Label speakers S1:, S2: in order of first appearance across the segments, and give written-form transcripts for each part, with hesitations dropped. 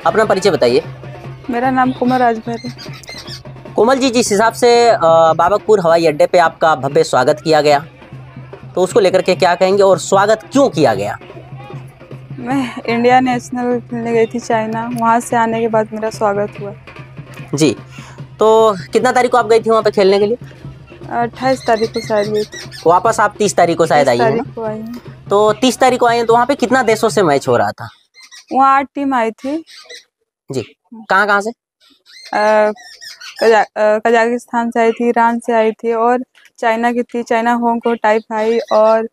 S1: अपना परिचय बताइए।
S2: मेरा नाम कोमल राजभर है।
S1: कोमल जी, जिस हिसाब से बाबतपुर हवाई अड्डे पे आपका भव्य स्वागत किया गया, तो उसको लेकर के क्या कहेंगे और स्वागत क्यों किया गया?
S2: मैं इंडिया नेशनल खेलने गई थी चाइना, वहाँ से आने के बाद मेरा स्वागत हुआ।
S1: जी, तो कितना तारीख को आप गई थी वहाँ पे खेलने के लिए?
S2: 28 तारीख को शायद गई थी।
S1: वापस आप 30 तारीख को शायद आई हैं ना?
S2: 30 तारीख को आई हूँ।
S1: तो 30 तारीख को आई हैं, तो वहाँ पे कितना देशों से मैच हो रहा था?
S2: वहाँ 8 टीम आई थी।
S1: जी, कहाँ कहाँ से?
S2: कजाकिस्तान से आई थी, ईरान से आई थी और चाइना की थी। चाइना, हांगकांग, टाइपी और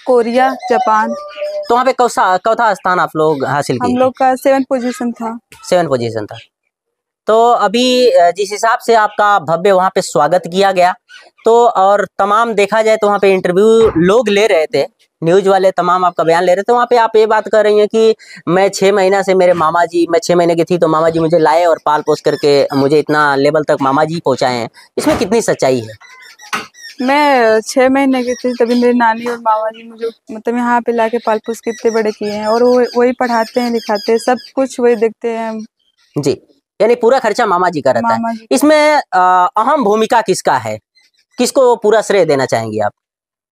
S2: कोरिया, जापान।
S1: तो वहाँ पे चौथा स्थान आप लोग हासिल किए?
S2: हम लोग का 7 पोजीशन था।
S1: 7 पोजीशन था। तो अभी जिस हिसाब से आपका भव्य वहाँ पे स्वागत किया गया, तो और तमाम देखा जाए तो वहाँ पे इंटरव्यू लोग ले रहे थे, न्यूज वाले तमाम आपका बयान ले रहे थे। वहाँ पे आप ये बात कर रही हैं कि मैं 6 महीना से मेरे मामा जी, मैं 6 महीने की थी तो मामा जी मुझे लाए और पाल पोस करके मुझे इतना लेवल तक मामा जी पहुँचाए हैं। इसमें कितनी सच्चाई है?
S2: मैं 6 महीने की थी तभी मेरी नानी और मामा जी मुझे मतलब यहाँ पे लाके पाल पोस के इतने बड़े किए हैं और वो वही पढ़ाते हैं, लिखाते हैं, सब कुछ वही देखते हैं।
S1: जी, यानी पूरा खर्चा मामा जी का रहता है। इसमें अहम भूमिका किसका है, किसको पूरा श्रेय देना चाहेंगी आप?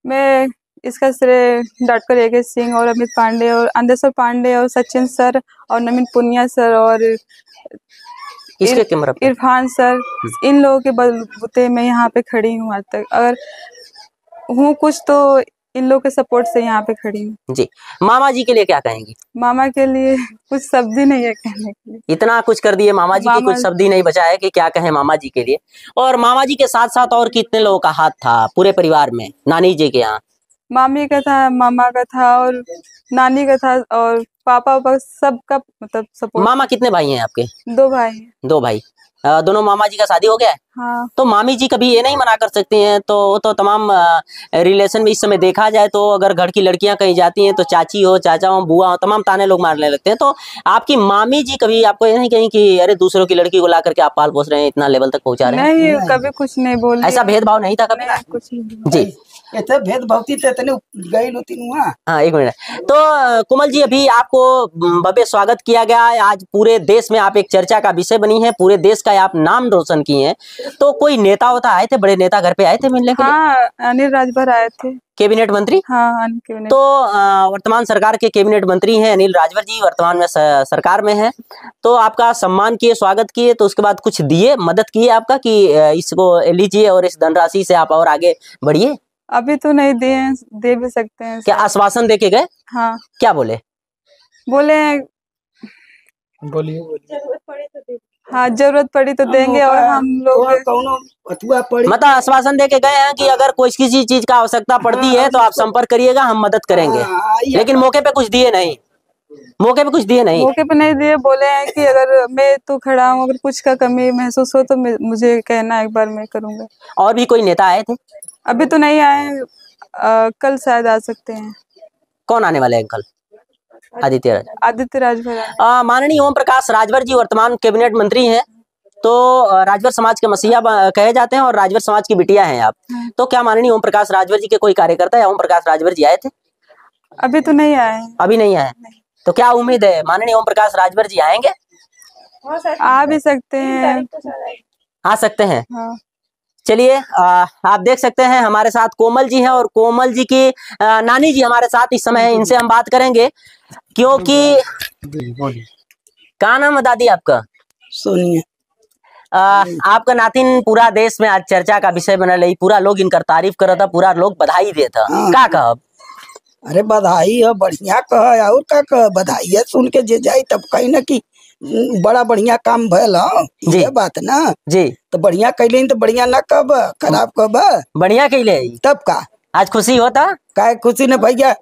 S1: मैं
S2: इसका श्रेय डॉक्टर ए.के. सिंह और अमित पांडे और अंधेश्वर पांडे और सचिन सर और नवीन पुनिया सर और इरफान सर, इन लोगों के बलबूते मैं यहाँ पे खड़ी हूँ। आज तक अगर हूँ कुछ तो इन लोगों के सपोर्ट से यहाँ पे खड़ी हूँ।
S1: जी, मामा जी के लिए क्या कहेंगी?
S2: मामा के लिए कुछ शब्द ही नहीं है कहने के लिए।
S1: इतना कुछ कर दिए मामा जी की, कुछ शब्द ही नहीं बचा है कि क्या कहें मामा जी के लिए। और मामा जी के साथ साथ और कितने लोगों का हाथ था पूरे परिवार में नानी जी के यहाँ?
S2: मामी का था, मामा का था और नानी का था और पापा सबका मतलब सपोर्ट। मामा
S1: कितने भाई हैं आपके?
S2: 2 भाई हैं।
S1: 2 भाई। दोनों मामा जी का शादी हो गया है?
S2: हाँ।
S1: तो मामी जी कभी ये नहीं मना कर सकती हैं? तो तमाम रिलेशन में इस समय देखा जाए तो अगर घर की लड़कियां कहीं जाती हैं तो चाची हो, चाचा हो, बुआ हो, तमाम ताने लोग मारने लगते हैं। तो आपकी मामी जी कभी आपको ये नहीं कहीं कि अरे दूसरों की लड़की को ला करके आप पाल पोस रहे हैं, इतना लेवल तक पहुंचा रहे हैं?
S2: नहीं, कभी कुछ नहीं बोली।
S1: ऐसा भेदभाव नहीं था कभी?
S2: कुछ नहीं।
S1: जी,
S2: भेदभाव गई
S1: हाँ, 1 मिनट। तो कोमल जी, अभी आपको भव्य स्वागत किया गया है, आज पूरे देश में आप एक चर्चा का विषय बनी है, पूरे देश का आप नाम रोशन किए हैं। तो कोई नेता होता आए थे, बड़े नेता घर पे आए थे मिलने के लिए?
S2: हाँ, अनिल राजभर आए थे।
S1: कैबिनेट मंत्री?
S2: हाँ,
S1: तो वर्तमान सरकार के कैबिनेट मंत्री हैं अनिल राजभर जी, वर्तमान में सरकार में हैं। तो आपका सम्मान किए, स्वागत किए, तो उसके बाद कुछ दिए, मदद किए आपका कि इसको लीजिए और इस धनराशि से आप और आगे बढ़िए?
S2: अभी तो नहीं दिए, दे भी सकते हैं।
S1: क्या आश्वासन दे के गए?
S2: हाँ।
S1: क्या बोले?
S2: बोलिए। हाँ, जरूरत पड़ी तो देंगे और हम लोग
S1: मतलब आश्वासन दे के गए हैं कि अगर कोई किसी चीज का आवश्यकता पड़ती है तो आप संपर्क करिएगा, हम मदद करेंगे। लेकिन मौके पे कुछ दिए नहीं? मौके पे कुछ दिए नहीं?
S2: मौके पे नहीं दिए, बोले हैं कि अगर मैं तो खड़ा हूँ, अगर कुछ का कमी महसूस हो तो मुझे कहना, एक बार मैं करूँगा।
S1: और भी कोई नेता आए थे?
S2: अभी तो नहीं आए, कल शायद आ सकते हैं।
S1: कौन आने वाले हैं कल?
S2: आदित्य राजभर।
S1: माननीय ओम प्रकाश राजभर जी वर्तमान कैबिनेट मंत्री हैं। तो राजभर समाज के मसीहा कहे जाते हैं और राजभर समाज की बिटिया हैं आप। तो क्या माननीय ओम प्रकाश राजभर जी के कोई कार्यकर्ता या ओम प्रकाश राजभर जी आए थे?
S2: अभी तो नहीं आए।
S1: अभी नहीं आए? तो क्या उम्मीद है माननीय ओम प्रकाश राजभर जी आएंगे?
S2: आ भी सकते हैं।
S1: आ सकते हैं।
S2: हाँ।
S1: चलिए, आप देख सकते हैं हमारे साथ कोमल जी हैं और कोमल जी की नानी जी हमारे साथ इस समय है। इनसे हम बात करेंगे क्योंकि क्या नाम है दादी आपका?
S3: सोनिया।
S1: आपका नातिन पूरा देश में आज चर्चा का विषय बना रही, पूरा लोग इनकर तारीफ कर रहा था, पूरा लोग बधाई देता। क्या कहा?
S3: अरे बधाई है, बढ़िया कह और का कह, बधाई है सुन के जे जाई तब कही ना कि बड़ा बढ़िया काम भयल। ये बात ना
S1: जी,
S3: तो बढ़िया कैले तो बढ़िया ना कब खराब कब
S1: बढ़िया कैले
S3: तब का
S1: आज खुशी होता।
S3: काय खुशी न भैया,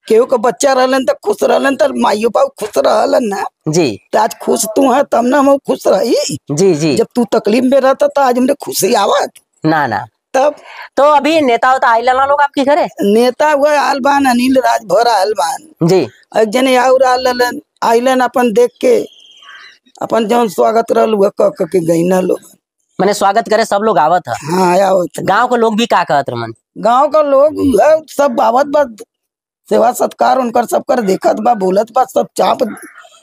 S3: केहू का बच्चा रहलन तो खुश रहलन तो माइयो बाबू खुश रहलन ना
S1: जी।
S3: तो आज खुश तू है तब ना हम खुश रही।
S1: जी जी,
S3: जब तू तकलीफ में रहता तो आज हमने खुशी आवत
S1: ना।
S3: तब
S1: तो अभी नेता होता आई लाना लोग आपके घरे?
S3: नेता हुआ आलबान अनिल राजभर आलबान
S1: जी।
S3: एक जने और आइलन अपन देख के अपन जौन स्वागत रहल के गई ना लोग
S1: मैंने स्वागत करे सब लोग आवत है।
S3: हाँ आवत।
S1: गांव के लोग भी का कहत रमन?
S3: गांव का लोग सब आवत बस सेवा सत्कार उनकर सबकर देखत बा, बोलत बा, सब चाप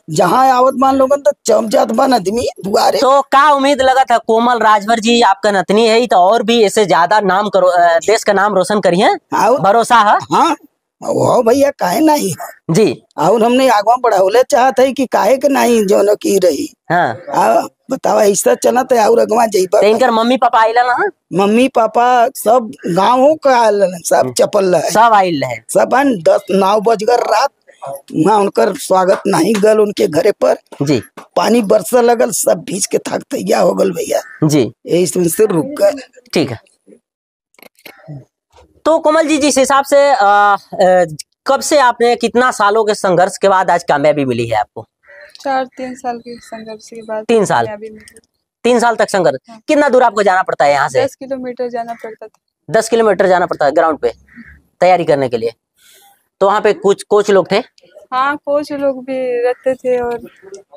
S3: जहाँ आवत मान लोगन तो चम जात बा आदमी दुआरे।
S1: तो का उम्मीद लगा था कोमल राजभर जी आपका नतनी है तो और भी ऐसे ज्यादा नाम करो, देश का नाम रोशन करिए,
S3: और
S1: भरोसा है।
S3: हाँ वो भैया काहे नहीं है
S1: जी।
S3: और हमने आगवा बढ़ावले चाहत है कि काहे के नहीं जो न की रही।
S1: हाँ
S3: बतावा ऐसा चलत है और अगवा जइबा।
S1: तो इनकर मम्मी पापा आइला ना?
S3: मम्मी पापा सब गाँव का आइलन, सब चपल है,
S1: सब आइल है,
S3: सब 10-9 बजकर रात वहाँ उनकर स्वागत नहीं गल उनके घरे पर
S1: जी।
S3: पानी बरसा लगल, सब भीज के थक तैया हो गल भैया
S1: जी।
S3: यही से रुक गए।
S1: ठीक है। तो कोमल जी जिस हिसाब से कब से आपने कितना सालों के संघर्ष के बाद आज कामयाबी मिली है आपको?
S2: 3 साल के संघर्ष के बाद
S1: 3 साल,
S2: कामयाबी मिली।
S1: 3 साल तक संघर्ष।
S2: हाँ।
S1: कितना दूर आपको जाना पड़ता है यहाँ से?
S2: 10 किलोमीटर जाना पड़ता था।
S1: 10 किलोमीटर जाना पड़ता है ग्राउंड पे तैयारी करने के लिए। तो वहाँ पे कुछ कोच लोग थे?
S2: हाँ कोच लोग भी रहते थे और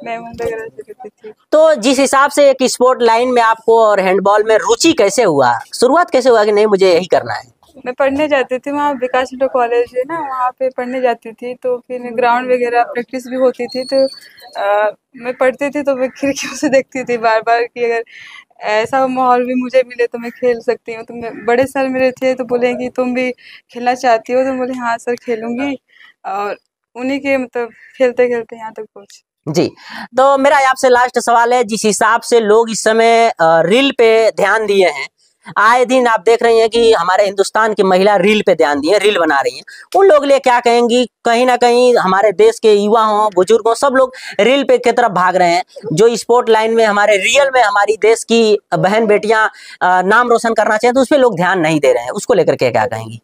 S2: मैम वगैरह रहते थे।
S1: तो जिस हिसाब से एक स्पोर्ट लाइन में आपको और हैंडबॉल में रुचि कैसे हुआ, शुरुआत कैसे हुआ कि नहीं मुझे यही करना है?
S2: मैं पढ़ने जाती थी वहाँ, विकास इंटर कॉलेज है ना, वहाँ पे पढ़ने जाती थी। तो फिर ग्राउंड वगैरह प्रैक्टिस भी होती थी। तो मैं पढ़ती थी तो मैं खिड़कियों से देखती थी बार बार कि अगर ऐसा माहौल भी मुझे मिले तो मैं खेल सकती हूँ। तो मैं बड़े सर मेरे थे तो बोले कि तुम भी खेलना चाहती हो? तो बोले हाँ सर खेलूंगी। और उन्हीं के मतलब खेलते खेलते यहाँ तक पहुँचे।
S1: जी। तो मेरा आपसे लास्ट सवाल है, जिस हिसाब से लोग इस समय रील पे ध्यान दिए हैं, आए दिन आप देख रही हैं कि हमारे हिंदुस्तान की महिला रील पे ध्यान दिए, रील बना रही हैं, उन लोग लिए क्या कहेंगी? कहीं ना कहीं हमारे देश के युवा हों, बुजुर्ग हों, सब लोग रील पे की तरफ भाग रहे हैं। जो स्पोर्ट लाइन में हमारे रियल में हमारी देश की बहन बेटियां नाम रोशन करना चाहिए तो उस पर लोग ध्यान नहीं दे रहे हैं, उसको लेकर के क्या कहेंगी?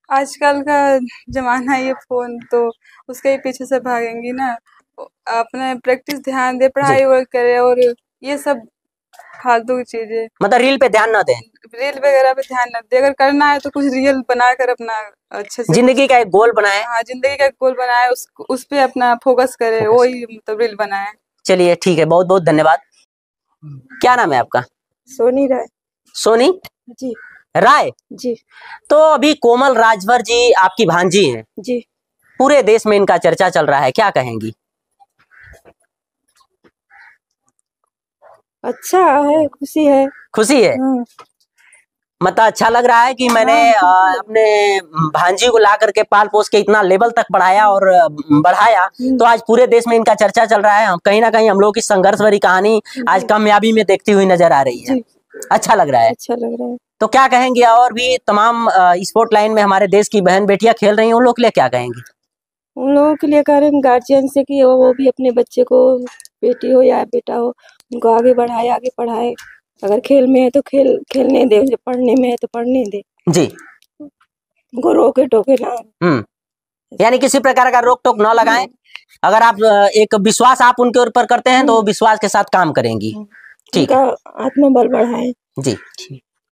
S2: आजकल का जमाना ये फोन, तो उसके ही पीछे से भागेंगी ना। अपने प्रैक्टिस ध्यान दे, पढ़ाई वर्क करे और ये सब फालतू की चीजें,
S1: मतलब रील पे ध्यान न दें,
S2: रील वगैरह पे ध्यान न दे। अगर करना है तो कुछ रियल बनाकर अपना अच्छे से
S1: जिंदगी का एक गोल बनाए।
S2: हाँ जिंदगी का गोल बनाए, उस पे अपना फोकस करे, वही मतलब रील बनाए।
S1: चलिए ठीक है, बहुत बहुत धन्यवाद। क्या नाम है आपका?
S2: सोनी राय।
S1: सोनी
S2: जी।
S1: राय
S2: जी।
S1: तो अभी कोमल राजभर जी आपकी भांजी हैं
S2: जी।
S1: पूरे देश में इनका चर्चा चल रहा है, क्या कहेंगी?
S2: अच्छा है, खुशी है।
S1: खुशी है? मतलब अच्छा लग रहा है कि मैंने अपने भांजी को ला करके पाल पोस के इतना लेवल तक बढ़ाया और बढ़ाया, तो आज पूरे देश में इनका चर्चा चल रहा है। कहीं ना कहीं हम लोग की संघर्ष भरी कहानी आज कामयाबी में देखती हुई नजर आ रही है। अच्छा लग रहा है।
S2: अच्छा लग रहा है।
S1: तो क्या कहेंगे, और भी तमाम स्पोर्ट लाइन में हमारे देश की बहन बेटियां खेल रही हैं, उन लोग के लिए क्या कहेंगी?
S2: उन लोगों के लिए कह रहे हैं गार्जियन से कि वो भी अपने बच्चे को, बेटी हो या बेटा हो, उनको आगे बढ़ाए, आगे पढ़ाए। अगर खेल में है तो खेलने दे, पढ़ने में है तो पढ़ने दे
S1: जी।
S2: उनको रोके टोके ना।
S1: यानी किसी प्रकार का रोक टोक न लगाएं। अगर आप एक विश्वास आप उनके ऊपर करते हैं तो वो विश्वास के साथ काम करेंगी। ठीक है,
S2: आत्मबल बढ़ाए।
S1: जी।